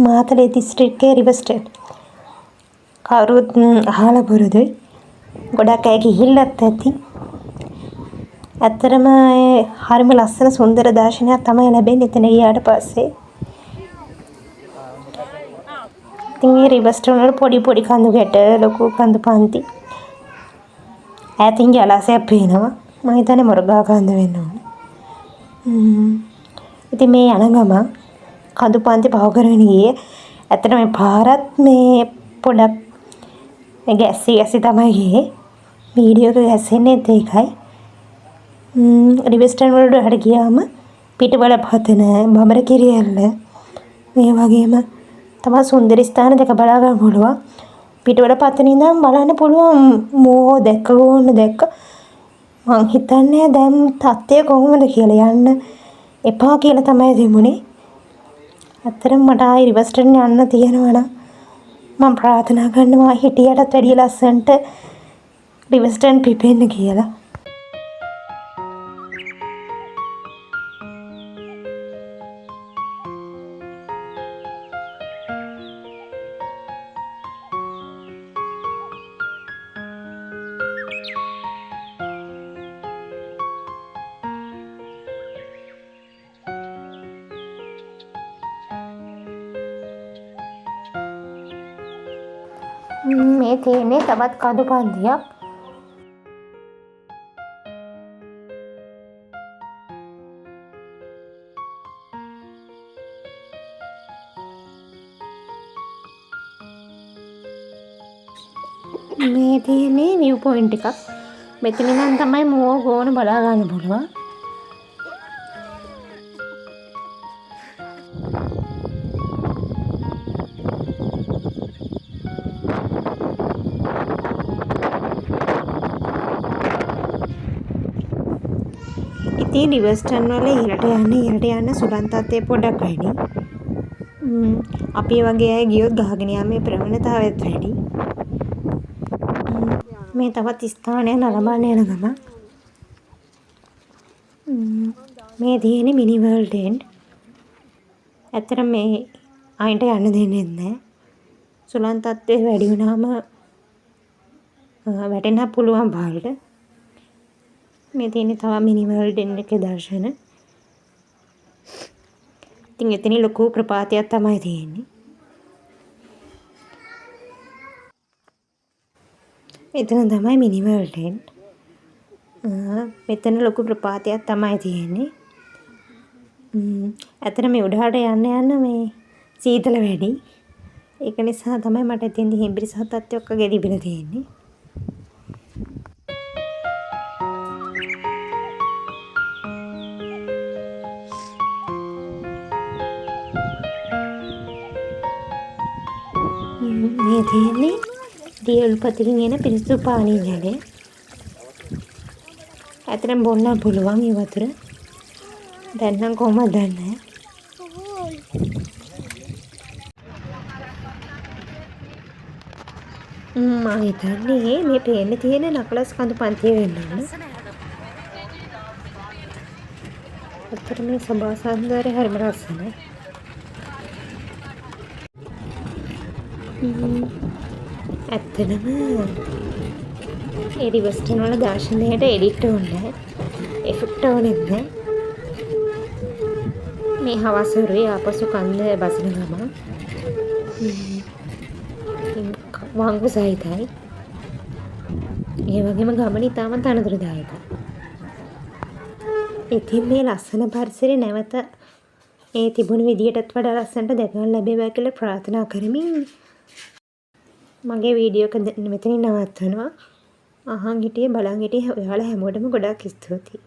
මාතලේ දිස්ත්‍රික්කයේ රිවර්ස්ටේට්. කවුරුත් අහලා පුරුදුයි. ගොඩක් අය ගිහිල්ලත් ඇති. ඇත්තටම හරිම ලස්සන සුන්දර දර්ශනයක් තමයි ලැබෙන්නේ එතන ගියාට පස්සේ. ඉතින් මේ රිවර්ස්ටේට් වල පොඩි පොඩි කඳු ගැට, ලොකු කඳු පන්ති. ඈතින් ජලාශයක් පේනවා. මම හිතන්නේ මොරගහ කන්ද වෙන්න ඕනේ. ඉතින් මේ යන ගමන් කඳු පන්ති පහ කරගෙන ගියේ. ඇත්තට මේ පාරත් මේ පොඩක් ගැස්සි තමයි ගියේ. වීඩියෝ එක ගැස්සෙන්නේත් ඒකයි. රිවර්ස්ටේට් වලට ගියාම පිටවල පතන බඹර කිරියල්ල මේ වගේම තමයි සුන්දර ස්ථාන දෙක බලා ගන්න පුළුවන්. පිටවල පතන ඉඳන් බලන්න පුළුවන් මෝහ දැක්ක ගෝන්න දැක්ක. මං හිතන්නේ දැන් තත්ත්වය කොහොමද කියලා යන්න එපා කියලා තමයි තිබුණේ. ඇත්තටම මට ආයි රිවර්ස්ටේට් යන්න තියෙනවා නම් මම ප්‍රාර්ථනා කරනවා හිටියටත් වැඩිය ලස්සනට රිවර්ස්ටේට් පිපෙන්න කියලා. මේ තියෙන්නේ තවත් කඳු පන්තියක්. මේ තියෙන්නේ view point එකක්. මෙතන ඉඳන් තමයි මෝහ ගෝන බලා ගන්න පුළුවන්. ඉතින් රිවර්ස්ටේට් වල ඉහළට යන්න සුළං තත්ත්වය පොඩ්ඩක් වැඩි. අපි වගේ අය ගියොත් ගහගෙන යාමේ ප්‍රවණතාවයත් වැඩි. මේ තවත් ස්ථානයක් නරඹන්න යන ගමන් මේ තියෙන්නේ මිනි වර්ල්ඩ් එන්ඩ්. ඇත්තට මේ අයින්ට යන්න දෙන්නේ නැහැ. සුළං තත්ත්වය වැඩි වුණාම වැටෙන්න පුළුවන් පාරට. මේ තියෙන්නේ තව මිනි වර්ල්ඩ් එන්ඩ් එකේ දර්ශන. ඉතින් එතන ලොකු ප්‍රපාතයක් තමයි තියෙන්නේ. එතන තමයි මිනි වර්ල්ඩ් එන්ඩ්. මෙතන ලොකු ප්‍රපාතයක් තමයි තියෙන්නේ. ඇත්තට මේ උඩහට යන්න මේ සීතල වැඩි. ඒක නිසා තමයි මට එතෙන්දී හිම්බිරිස හතත් එක්ක ගෙඩිබිලා තියෙන්නේ. මේ තියෙන්නේ දියුල්පතකින් එන පිරිසිදු පානීය ජලය. ඇත්තටම බොන්න පුළුවන් ඒ වතුර. දැන් නම් කොහොමද දන්නේ මම හිතන්නේ මේ පේන්න තියෙන නකලස් කඳු පන්තිය වෙන්න ඕන. ඇත්තට මේ සභා සෞන්දර්යය හරිම ලස්සනයි. ඇත්තටම ඒ රිවර්ස්ටේට් වල දර්ශනයට එඩිට් ඕනේ, එෆෙක්ට් ඕනේ නැහැ. මේ හවසරුවේ ආපසු කන්ද බසින ගමන් වංගු සහිතයි. ඒ වගේම ගමන ඉතාම තනතුරුදායකයි. ඉතින් මේ ලස්සන පරිසරය නැවත ඒ තිබුණු විදියටත් වඩා ලස්සනට දැක ගන්න ලැබේවා කියලා ප්‍රාර්ථනා කරමින් මගේ වීඩියෝ එක මෙතනින් නවත්වනවා. අහන් හිටියේ බලන් හිටියේ ඔයාලා හැමෝටම ගොඩාක් ස්තුතියි.